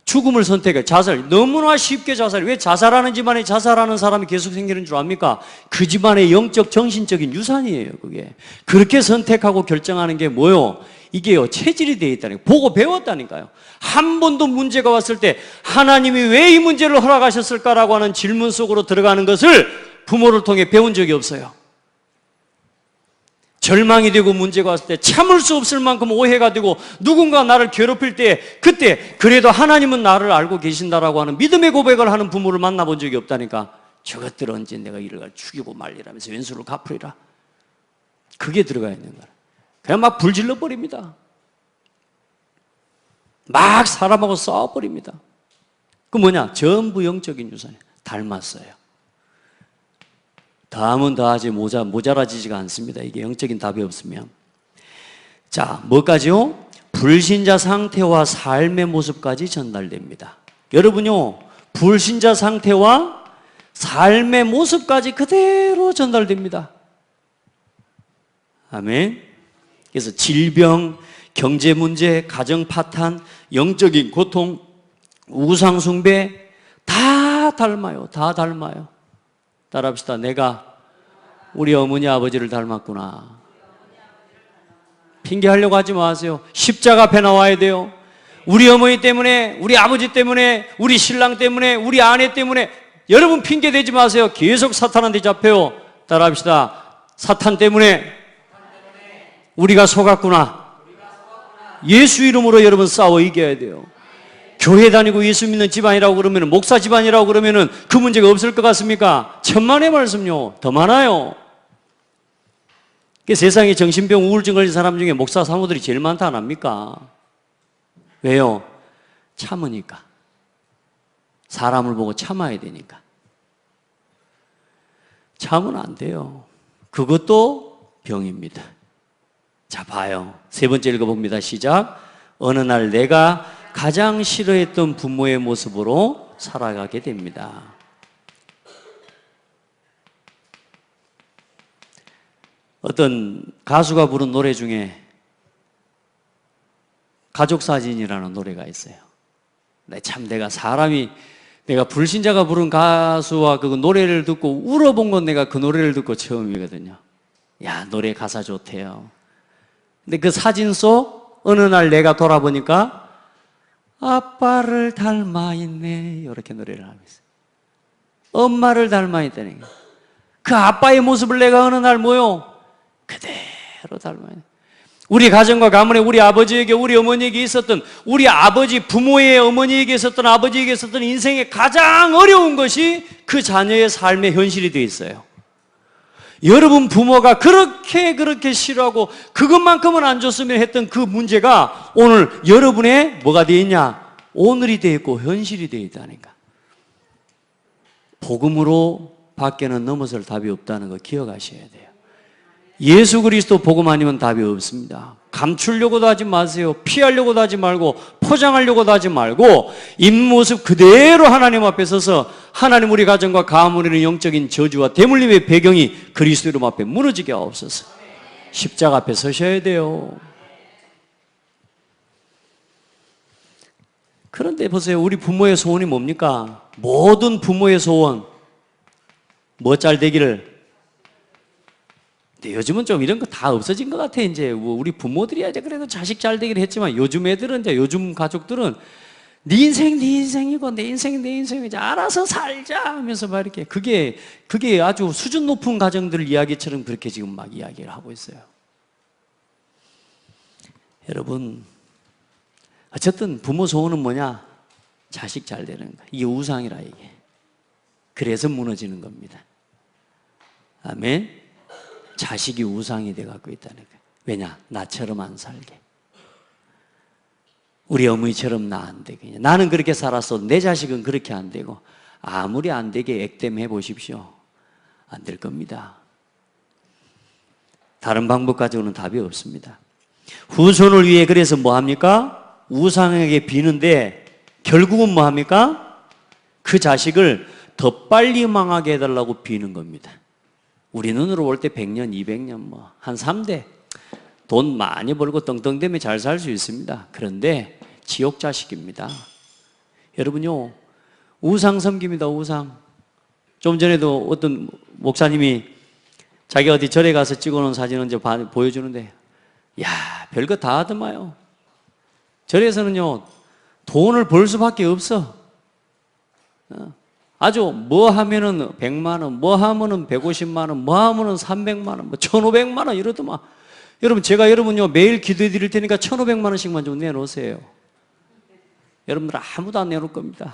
죽음을 선택해. 자살. 너무나 쉽게 자살. 왜 자살하는 집안에 자살하는 사람이 계속 생기는 줄 압니까? 그 집안의 영적, 정신적인 유산이에요, 그게. 그렇게 선택하고 결정하는 게 뭐요? 이게요, 체질이 되어 있다는 거예요. 보고 배웠다니까요. 한 번도 문제가 왔을 때 하나님이 왜 이 문제를 허락하셨을까라고 하는 질문 속으로 들어가는 것을 부모를 통해 배운 적이 없어요. 절망이 되고 문제가 왔을 때 참을 수 없을 만큼 오해가 되고 누군가 나를 괴롭힐 때 그때 그래도 하나님은 나를 알고 계신다라고 하는 믿음의 고백을 하는 부모를 만나본 적이 없다니까. 저것들 언제 내가 이를 죽이고 말리라면서 왼수를 갚으리라. 그게 들어가 있는 거야. 그냥 막 불질러 버립니다. 막 사람하고 싸워버립니다. 그 뭐냐? 전부 영적인 유산이에요. 닮았어요. 더하면 더하지 모자라지지가 않습니다. 이게 영적인 답이 없으면. 자, 뭐까지요? 불신자 상태와 삶의 모습까지 전달됩니다. 여러분요, 불신자 상태와 삶의 모습까지 그대로 전달됩니다. 아멘. 그래서 질병, 경제 문제, 가정 파탄, 영적인 고통, 우상 숭배 다 닮아요. 다 닮아요. 따라합시다. 내가 우리 어머니 아버지를 닮았구나. 핑계하려고 하지 마세요. 십자가 앞에 나와야 돼요. 우리 어머니 때문에, 우리 아버지 때문에, 우리 신랑 때문에, 우리 아내 때문에 여러분 핑계 대지 마세요. 계속 사탄한테 잡혀요. 따라합시다. 사탄 때문에 우리가 속았구나. 예수 이름으로 여러분 싸워 이겨야 돼요. 교회 다니고 예수 믿는 집안이라고 그러면, 목사 집안이라고 그러면 그 문제가 없을 것 같습니까? 천만의 말씀요. 더 많아요. 세상에 정신병, 우울증 걸린 사람 중에 목사 사모들이 제일 많다 안 합니까? 왜요? 참으니까. 사람을 보고 참아야 되니까. 참으면 안 돼요. 그것도 병입니다. 자, 봐요. 세 번째 읽어봅니다. 시작. 어느 날 내가 가장 싫어했던 부모의 모습으로 살아가게 됩니다. 어떤 가수가 부른 노래 중에 가족사진이라는 노래가 있어요. 참 내가 불신자가 부른 가수와 그 노래를 듣고 울어본 건 내가 그 노래를 듣고 처음이거든요. 야, 노래 가사 좋대요. 근데 그 사진 속 어느 날 내가 돌아보니까 아빠를 닮아 있네, 이렇게 노래를 하고 있어요. 엄마를 닮아 있다는 거예요. 그 아빠의 모습을 내가 어느 날 그대로 닮아 있네. 우리 가정과 가문에 우리 아버지에게, 우리 어머니에게 있었던, 우리 아버지, 부모의 어머니에게 있었던, 아버지에게 있었던 인생의 가장 어려운 것이 그 자녀의 삶의 현실이 되어 있어요. 여러분 부모가 그렇게 싫어하고 그것만큼은 안 줬으면 했던 그 문제가 오늘 여러분의 뭐가 되어 있냐? 오늘이 되어 있고 현실이 되어 있다니까. 복음으로 밖에는 넘어설 답이 없다는 거 기억하셔야 돼요. 예수 그리스도 복음 아니면 답이 없습니다. 감추려고도 하지 마세요. 피하려고도 하지 말고 포장하려고도 하지 말고 입모습 그대로 하나님 앞에 서서 하나님 우리 가정과 가문의 영적인 저주와 대물림의 배경이 그리스도 이름 앞에 무너지게 하옵소서. 십자가 앞에 서셔야 돼요. 그런데 보세요. 우리 부모의 소원이 뭡니까? 모든 부모의 소원 뭐 잘 되기를. 근데 요즘은 좀 이런 거 다 없어진 것 같아. 이제 우리 부모들이야 이제 그래도 자식 잘 되기를 했지만 요즘 애들은 이제 요즘 가족들은 네 인생 네 인생이고 내 인생 내 인생이지 알아서 살자 하면서 막 이렇게 그게 아주 수준 높은 가정들 이야기처럼 그렇게 지금 막 이야기를 하고 있어요. 여러분 어쨌든 부모 소원은 뭐냐? 자식 잘 되는 거. 이게 우상이라 이게. 그래서 무너지는 겁니다. 아멘. 자식이 우상이 돼갖고 있다는 거예요. 왜냐? 나처럼 안 살게. 우리 어머니처럼 나 안 되게. 나는 그렇게 살았어. 내 자식은 그렇게 안 되고. 아무리 안 되게 액땜해 보십시오. 안 될 겁니다. 다른 방법 가지고는 답이 없습니다. 후손을 위해 그래서 뭐 합니까? 우상에게 비는데 결국은 뭐 합니까? 그 자식을 더 빨리 망하게 해달라고 비는 겁니다. 우리 눈으로 볼 때 100년, 200년 한 3대 돈 많이 벌고 떵떵대면 잘 살 수 있습니다. 그런데 지옥 자식입니다. 여러분요, 우상 섬깁니다. 우상. 좀 전에도 어떤 목사님이 자기 어디 절에 가서 찍어놓은 사진을 이제 보여주는데 야, 별거 다 하더만요. 절에서는요, 돈을 벌 수밖에 없어. 아주 뭐 하면은 100만 원, 뭐 하면은 150만 원, 뭐 하면은 300만 원, 뭐 1,500만 원 이러더만. 여러분 제가 여러분요 매일 기도해 드릴 테니까 1,500만 원씩만 좀 내놓으세요. 여러분들 아무도 안 내놓을 겁니다.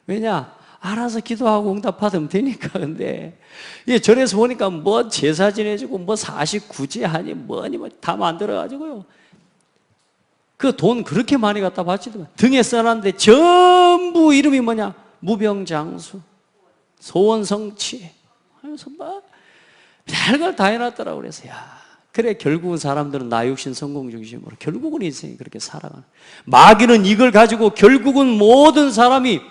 왜냐? 알아서 기도하고 응답받으면 되니까. 근데 절에서 보니까 뭐 제사 지내주고 뭐 49제 하니 뭐니 뭐 다 만들어가지고요. 그 돈 그렇게 많이 갖다 바치더만. 등에 써놨는데 전부 이름이 뭐냐? 무병장수, 소원성취 하면서 막 별걸 다 해놨더라고. 그래서 야, 그래 결국은 사람들은 나 육신 성공 중심으로 결국은 인생이 그렇게 살아가는. 마귀는 이걸 가지고 결국은 모든 사람이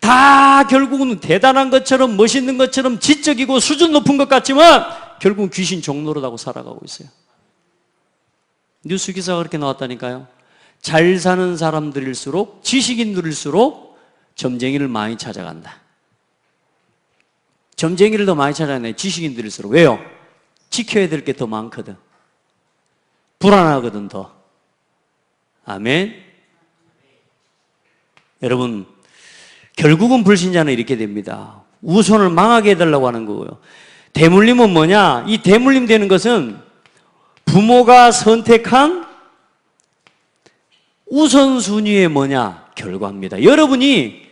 다 결국은 대단한 것처럼 멋있는 것처럼 지적이고 수준 높은 것 같지만 결국은 귀신 종노릇하고 살아가고 있어요. 뉴스 기사가 그렇게 나왔다니까요. 잘 사는 사람들일수록 지식인들일수록 점쟁이를 많이 찾아간다. 점쟁이를 더 많이 찾아가네. 지식인들일수록. 왜요? 지켜야 될 게 더 많거든. 불안하거든 더. 아멘. 여러분 결국은 불신자는 이렇게 됩니다. 우선을 망하게 해달라고 하는 거고요. 대물림은 뭐냐? 이 대물림 되는 것은 부모가 선택한 우선순위의 뭐냐? 결과입니다. 여러분이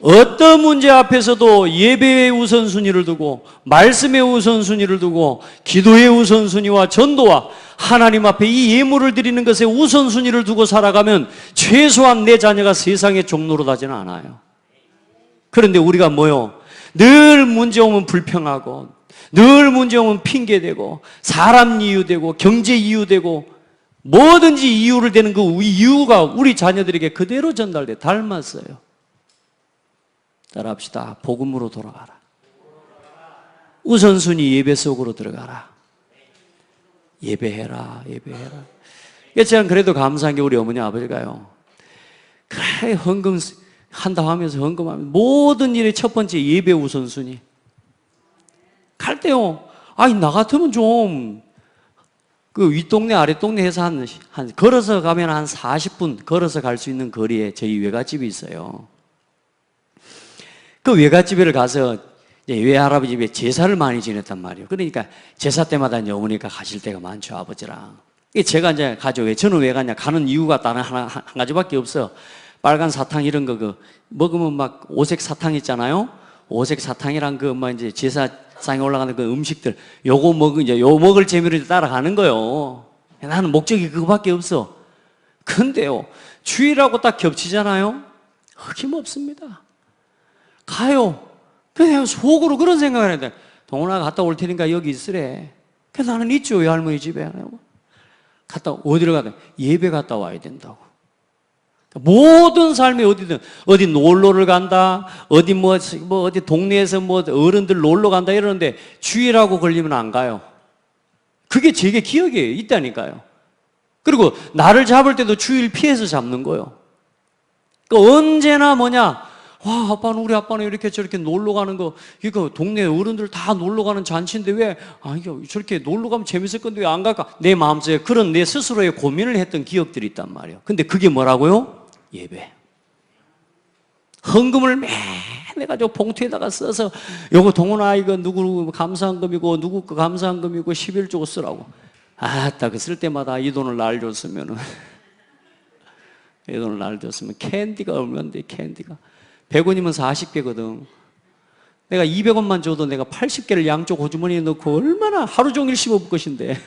어떤 문제 앞에서도 예배의 우선순위를 두고 말씀의 우선순위를 두고 기도의 우선순위와 전도와 하나님 앞에 이 예물을 드리는 것에 우선순위를 두고 살아가면 최소한 내 자녀가 세상의 종로로 가지는 않아요. 그런데 우리가 뭐요? 늘 문제 오면 불평하고 늘 문제 오면 핑계대고 사람 이유되고 경제 이유되고 뭐든지 이유를 대는 그 이유가 우리 자녀들에게 그대로 전달돼. 닮았어요. 따라합시다. 복음으로 돌아가라. 우선순위 예배 속으로 들어가라. 예배해라, 예배해라. 제가 그래도 감사한 게 우리 어머니 아버지가요. 그래, 헌금 한다 하면서 헌금하면 모든 일의 첫 번째 예배 우선순위. 갈 때요. 아니, 나 같으면 좀, 그 윗동네, 아랫동네 해서 걸어서 가면 한 40분 걸어서 갈 수 있는 거리에 저희 외갓집이 있어요. 그 외갓집에 가서 외할아버지 집에 제사를 많이 지냈단 말이에요. 그러니까 제사 때마다 이제 어머니가 가실 때가 많죠, 아버지랑. 제가 이제 가죠. 왜 저는 왜 가냐? 가는 이유가 다른 한 가지밖에 없어. 빨간 사탕 이런 거 먹으면 막 오색 사탕 있잖아요. 오색 사탕이랑 이제 제사상에 올라가는 그 음식들, 요거 먹을 재미로 따라가는 거요. 나는 목적이 그거밖에 없어. 근데요, 주일하고 딱 겹치잖아요. 어김없습니다. 가요. 그냥 속으로 그런 생각을 했는데, 동원아 갔다 올 테니까 여기 있으래. 그래서 나는 있죠, 외할머니 집에. 갔다, 어디로 가든 예배 갔다 와야 된다고. 모든 삶이 어디 놀러를 간다, 어디 어디 동네에서 어른들 놀러 간다 이러는데 주일하고 걸리면 안 가요. 그게 제게 기억에 있다니까요. 그리고 나를 잡을 때도 주일 피해서 잡는 거예요. 언제나 우리 아빠는 이렇게 저렇게 놀러 가는 거, 이거 동네 어른들 다 놀러 가는 잔치인데 저렇게 놀러 가면 재밌을 건데 왜 안 갈까? 내 마음속에 그런 내 스스로의 고민을 했던 기억들이 있단 말이에요. 근데 그게 뭐라고요? 예배. 헌금을 매일 해가지고 봉투에다가 써서, 요거 동원아, 이거 누구 감사한금이고, 누구 거 감사한금이고, 11조고 쓰라고. 그 쓸 때마다 이 돈을 날 줬으면은, 이 돈을 날 줬으면, 캔디가 얼마인데, 캔디가. 100원이면 40개거든. 내가 200원만 줘도 내가 80개를 양쪽 호주머니에 넣고 얼마나 하루 종일 씹어볼 것인데.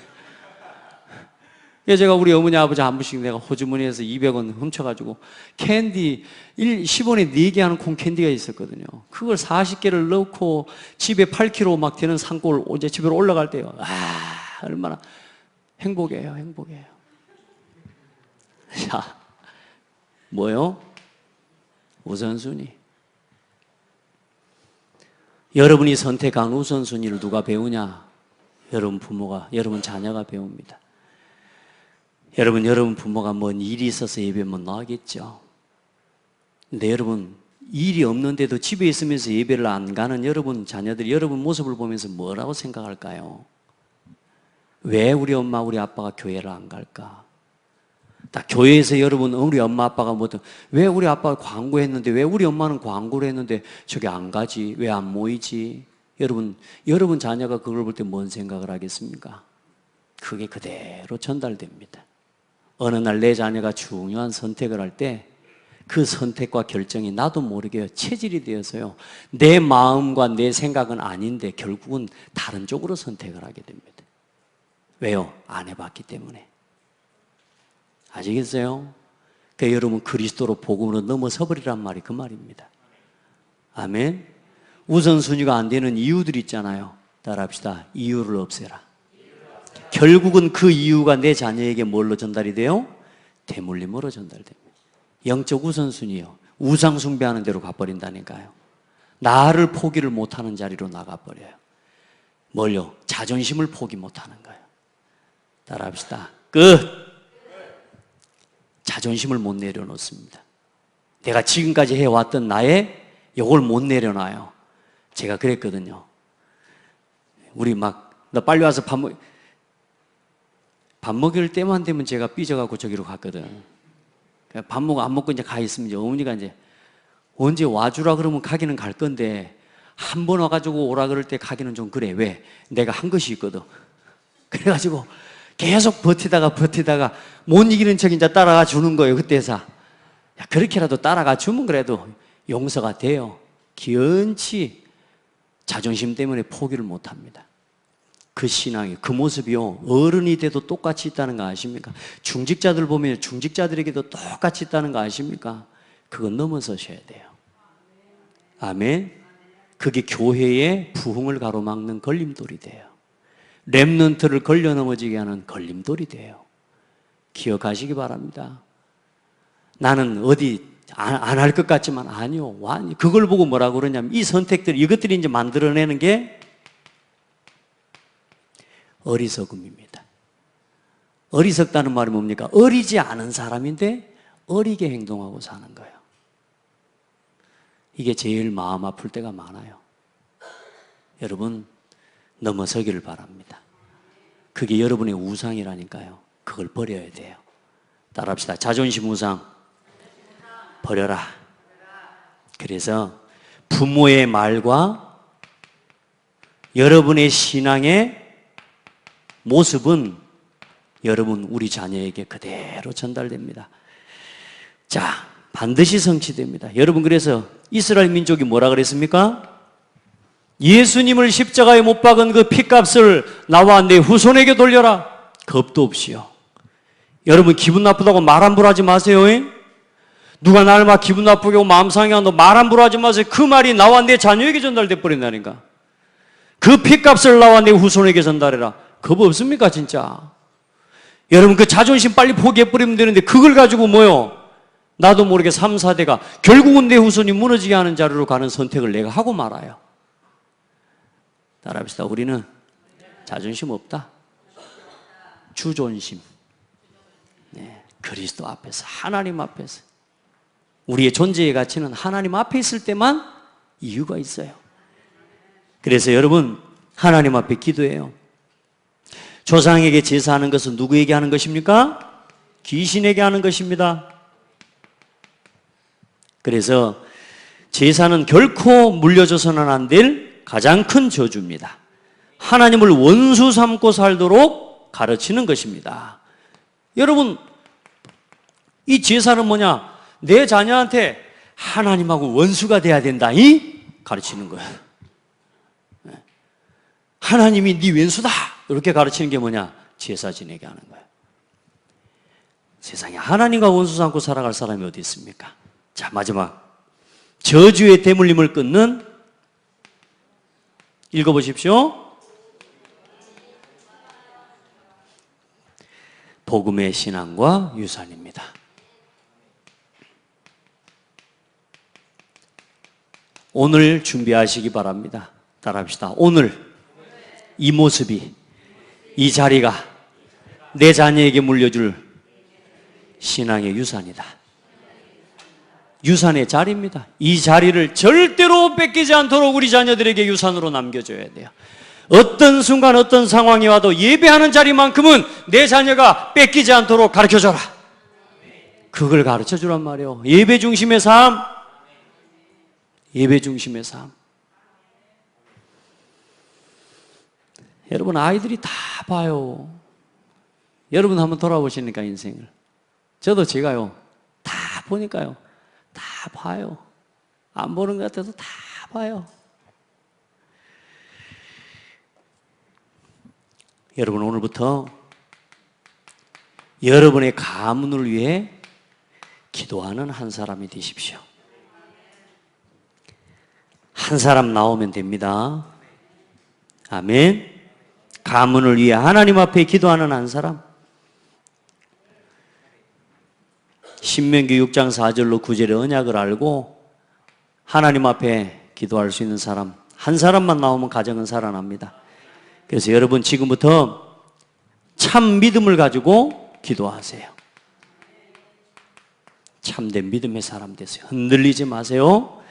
제가 우리 어머니 아버지 한 분씩 내가 호주머니에서 200원 훔쳐가지고 캔디 10원에 4개 하는 콩 캔디가 있었거든요. 그걸 40개를 넣고 집에 8kg 막 되는 산골 이제 집으로 올라갈 때요. 얼마나 행복해요, 행복해요. 자, 뭐요? 우선순위. 여러분이 선택한 우선순위를 누가 배우냐? 여러분 부모가, 여러분 자녀가 배웁니다. 여러분 부모가 뭔 일이 있어서 예배 못 나가겠죠. 근데 여러분, 일이 없는데도 집에 있으면서 예배를 안 가는 여러분 자녀들이 여러분 모습을 보면서 뭐라고 생각할까요? 왜 우리 엄마, 우리 아빠가 교회를 안 갈까? 딱 교회에서 여러분, 우리 엄마 아빠가 왜 우리 아빠가 광고했는데, 왜 우리 엄마는 광고를 했는데 저기 안 가지? 왜 안 모이지? 여러분 자녀가 그걸 볼 때 뭔 생각을 하겠습니까? 그게 그대로 전달됩니다. 어느 날 내 자녀가 중요한 선택을 할 때 그 선택과 결정이 나도 모르게 체질이 되어서요, 내 마음과 내 생각은 아닌데 결국은 다른 쪽으로 선택을 하게 됩니다. 왜요? 안 해봤기 때문에. 아시겠어요? 그러니까 여러분 그리스도로 복음으로 넘어서 버리란 말이 그 말입니다. 아멘. 우선순위가 안 되는 이유들이 있잖아요. 따라합시다. 이유를 없애라. 결국은 그 이유가 내 자녀에게 뭘로 전달이 돼요? 대물림으로 전달됩니다. 영적 우선순위요. 우상 숭배하는 대로 가버린다니까요. 나를 포기를 못하는 자리로 나가버려요. 뭘요? 자존심을 포기 못하는 거예요. 따라합시다. 끝. 자존심을 못 내려놓습니다. 내가 지금까지 해왔던 나의 요걸 못 내려놔요. 제가 그랬거든요. 우리 너 빨리 와서 밥 먹을 때만 되면 제가 삐져갖고 저기로 갔거든. 안 먹고 이제 가 있으면 이제 어머니가 이제 언제 와주라 그러면 가기는 갈 건데 한 번 와가지고 오라 그럴 때 가기는 좀 그래. 왜? 내가 한 것이 있거든. 그래가지고 계속 버티다가 못 이기는 척 이제 따라가 주는 거예요. 그때서. 그렇게라도 따라가 주면 그래도 용서가 돼요. 기연치 자존심 때문에 포기를 못 합니다. 그 신앙이, 그 모습이요, 어른이 돼도 똑같이 있다는 거 아십니까? 중직자들 보면 중직자들에게도 똑같이 있다는 거 아십니까? 그건 넘어서셔야 돼요. 아멘. 그게 교회의 부흥을 가로막는 걸림돌이 돼요. 렘넌트를 걸려 넘어지게 하는 걸림돌이 돼요. 기억하시기 바랍니다. 나는 어디 안 할 것 같지만 아니요. 그걸 보고 뭐라고 그러냐면 이 선택들, 이것들이 이제 만들어내는 게 어리석음입니다. 어리석다는 말이 뭡니까? 어리지 않은 사람인데 어리게 행동하고 사는 거예요. 이게 제일 마음 아플 때가 많아요. 여러분, 넘어서기를 바랍니다. 그게 여러분의 우상이라니까요. 그걸 버려야 돼요. 따라합시다. 자존심 우상 버려라. 그래서 부모의 말과 여러분의 신앙의 모습은 여러분, 우리 자녀에게 그대로 전달됩니다. 자, 반드시 성취됩니다. 여러분, 그래서 이스라엘 민족이 뭐라 그랬습니까? 예수님을 십자가에 못 박은 그 핏값을 나와 내 후손에게 돌려라. 겁도 없이요. 여러분, 기분 나쁘다고 말 함부로 하지 마세요. 누가 나를 막 기분 나쁘게 하고 마음 상해한다 말 함부로 하지 마세요. 그 말이 나와 내 자녀에게 전달돼 버린다니까. 그 핏값을 나와 내 후손에게 전달해라. 겁 없습니까 진짜? 여러분, 그 자존심 빨리 포기해버리면 되는데 그걸 가지고 뭐요? 나도 모르게 3, 4대가 결국은 내 후손이 무너지게 하는 자리로 가는 선택을 내가 하고 말아요. 따라합시다. 우리는 자존심 없다. 주존심. 네, 그리스도 앞에서, 하나님 앞에서. 우리의 존재의 가치는 하나님 앞에 있을 때만 이유가 있어요. 그래서 여러분, 하나님 앞에 기도해요. 조상에게 제사하는 것은 누구에게 하는 것입니까? 귀신에게 하는 것입니다. 그래서 제사는 결코 물려줘서는 안 될 가장 큰 저주입니다. 하나님을 원수 삼고 살도록 가르치는 것입니다. 여러분, 이 제사는 뭐냐? 내 자녀한테 하나님하고 원수가 돼야 된다, 이 가르치는 거예요. 하나님이 네 왼수다 이렇게 가르치는 게 뭐냐? 제사 지내게 하는 거예요. 세상에 하나님과 원수 삼고 살아갈 사람이 어디 있습니까? 자, 마지막 저주의 대물림을 끊는, 읽어보십시오. 복음의 신앙과 유산입니다. 오늘 준비하시기 바랍니다. 따라합시다. 오늘 이 모습이, 이 자리가 내 자녀에게 물려줄 신앙의 유산이다. 유산의 자리입니다. 이 자리를 절대로 뺏기지 않도록 우리 자녀들에게 유산으로 남겨줘야 돼요. 어떤 순간 어떤 상황이 와도 예배하는 자리만큼은 내 자녀가 뺏기지 않도록 가르쳐줘라. 그걸 가르쳐주란 말이에요. 예배 중심의 삶. 예배 중심의 삶. 여러분, 아이들이 다 봐요. 여러분 한번 돌아보시니까 인생을. 저도 제가요, 다 보니까요, 다 봐요. 안 보는 것 같아도 다 봐요. 여러분, 오늘부터 여러분의 가문을 위해 기도하는 한 사람이 되십시오. 한 사람 나오면 됩니다. 아멘. 가문을 위해 하나님 앞에 기도하는 한 사람. 신명기 6장 4절로 9절의 언약을 알고 하나님 앞에 기도할 수 있는 사람, 한 사람만 나오면 가정은 살아납니다. 그래서 여러분, 지금부터 참 믿음을 가지고 기도하세요. 참된 믿음의 사람 되세요. 흔들리지 마세요.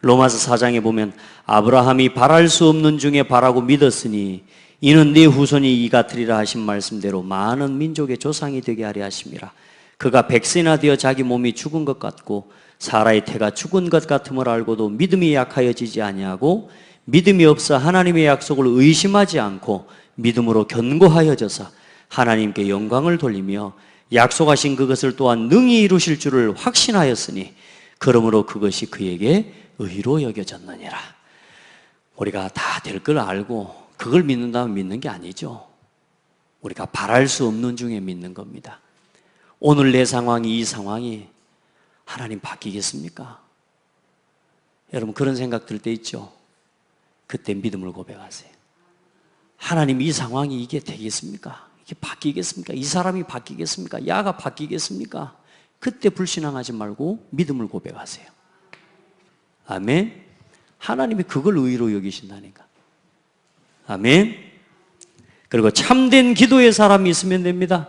로마서 4장에 보면 아브라함이 바랄 수 없는 중에 바라고 믿었으니 이는 네 후손이 이 같으리라 하신 말씀대로 많은 민족의 조상이 되게 하려 하심이라. 그가 100세나 되어 자기 몸이 죽은 것 같고 사라의 태가 죽은 것 같음을 알고도 믿음이 약하여지지 아니하고 믿음이 없어 하나님의 약속을 의심하지 않고 믿음으로 견고하여져서 하나님께 영광을 돌리며 약속하신 그것을 또한 능히 이루실 줄을 확신하였으니 그러므로 그것이 그에게 의로 여겨졌느니라. 우리가 다 될 걸 알고 그걸 믿는다면 믿는 게 아니죠. 우리가 바랄 수 없는 중에 믿는 겁니다. 오늘 내 상황이, 이 상황이 하나님 바뀌겠습니까? 여러분, 그런 생각 들 때 있죠? 그때 믿음을 고백하세요. 하나님, 이 상황이 이게 되겠습니까? 이게 바뀌겠습니까? 이 사람이 바뀌겠습니까? 야가 바뀌겠습니까? 그때 불신앙하지 말고 믿음을 고백하세요. 아멘. 하나님이 그걸 의로 여기신다니까. 아멘. 그리고 참된 기도의 사람이 있으면 됩니다.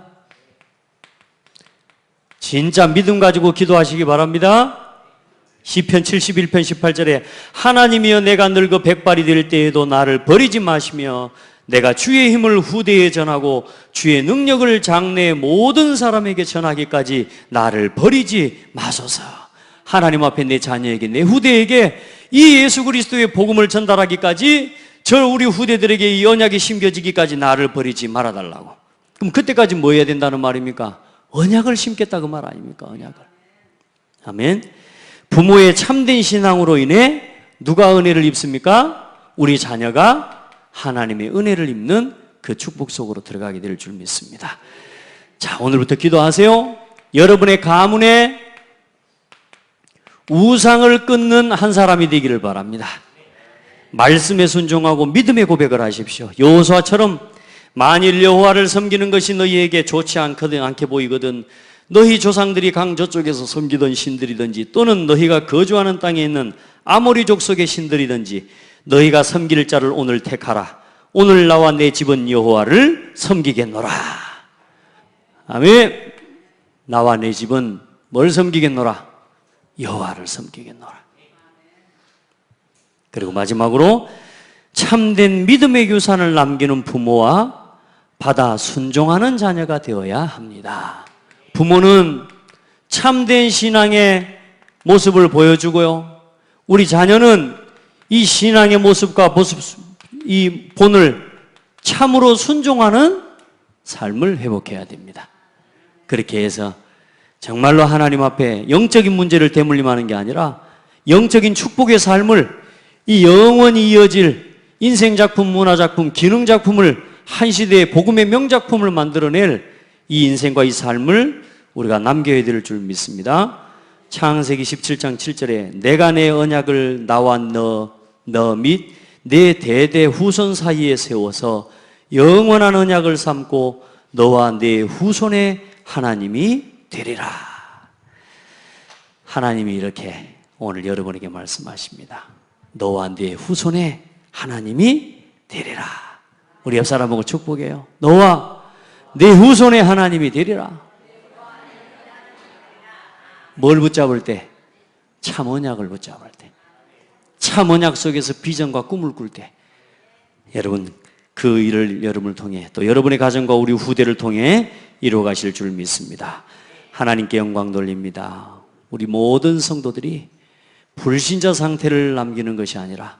진짜 믿음 가지고 기도하시기 바랍니다. 시편 71편 18절에 하나님이여 내가 늙어 백발이 될 때에도 나를 버리지 마시며 내가 주의 힘을 후대에 전하고 주의 능력을 장래의 모든 사람에게 전하기까지 나를 버리지 마소서. 하나님 앞에 내 자녀에게 내 후대에게 이 예수 그리스도의 복음을 전달하기까지 저 우리 후대들에게 이 언약이 심겨지기까지 나를 버리지 말아달라고. 그럼 그때까지 뭐 해야 된다는 말입니까? 언약을 심겠다 그 말 아닙니까? 언약을. 아멘. 부모의 참된 신앙으로 인해 누가 은혜를 입습니까? 우리 자녀가 하나님의 은혜를 입는 그 축복 속으로 들어가게 될 줄 믿습니다. 자, 오늘부터 기도하세요. 여러분의 가문에 우상을 끊는 한 사람이 되기를 바랍니다. 말씀에 순종하고 믿음의 고백을 하십시오. 여호수아처럼 만일 여호와를 섬기는 것이 너희에게 좋지 않게 보이거든 너희 조상들이 강 저쪽에서 섬기던 신들이든지 또는 너희가 거주하는 땅에 있는 아모리 족속의 신들이든지 너희가 섬길 자를 오늘 택하라. 오늘 나와 내 집은 여호와를 섬기겠노라. 아멘. 나와 내 집은 뭘 섬기겠노라? 여호와를 섬기겠노라. 그리고 마지막으로 참된 믿음의 유산을 남기는 부모와 받아 순종하는 자녀가 되어야 합니다. 부모는 참된 신앙의 모습을 보여주고요. 우리 자녀는 이 신앙의 모습과 이 본을 참으로 순종하는 삶을 회복해야 됩니다. 그렇게 해서 정말로 하나님 앞에 영적인 문제를 대물림하는 게 아니라 영적인 축복의 삶을 이 영원히 이어질 인생작품, 문화작품, 기능작품을 한 시대의 복음의 명작품을 만들어낼 이 인생과 이 삶을 우리가 남겨야 될 줄 믿습니다. 창세기 17장 7절에 내가 내 언약을 나와 너 및 내 대대 후손 사이에 세워서 영원한 언약을 삼고 너와 내 후손의 하나님이 되리라. 하나님이 이렇게 오늘 여러분에게 말씀하십니다. 너와 내 후손의 하나님이 되리라. 우리 옆 사람 보고 축복해요. 너와 내 후손의 하나님이 되리라. 뭘 붙잡을 때? 참 언약을 붙잡을 때. 참 언약 속에서 비전과 꿈을 꿀 때. 여러분 그 일을 여러분을 통해 또 여러분의 가정과 우리 후대를 통해 이루어 가실 줄 믿습니다. 하나님께 영광 돌립니다. 우리 모든 성도들이 불신자 상태를 남기는 것이 아니라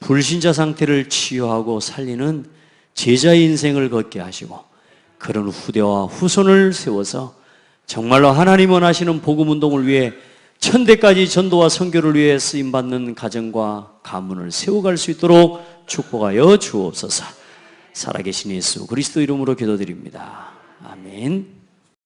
불신자 상태를 치유하고 살리는 제자의 인생을 걷게 하시고 그런 후대와 후손을 세워서 정말로 하나님 원하시는 복음운동을 위해 천대까지 전도와 선교를 위해 쓰임받는 가정과 가문을 세워갈 수 있도록 축복하여 주옵소서. 살아계신 예수 그리스도 이름으로 기도드립니다. 아멘.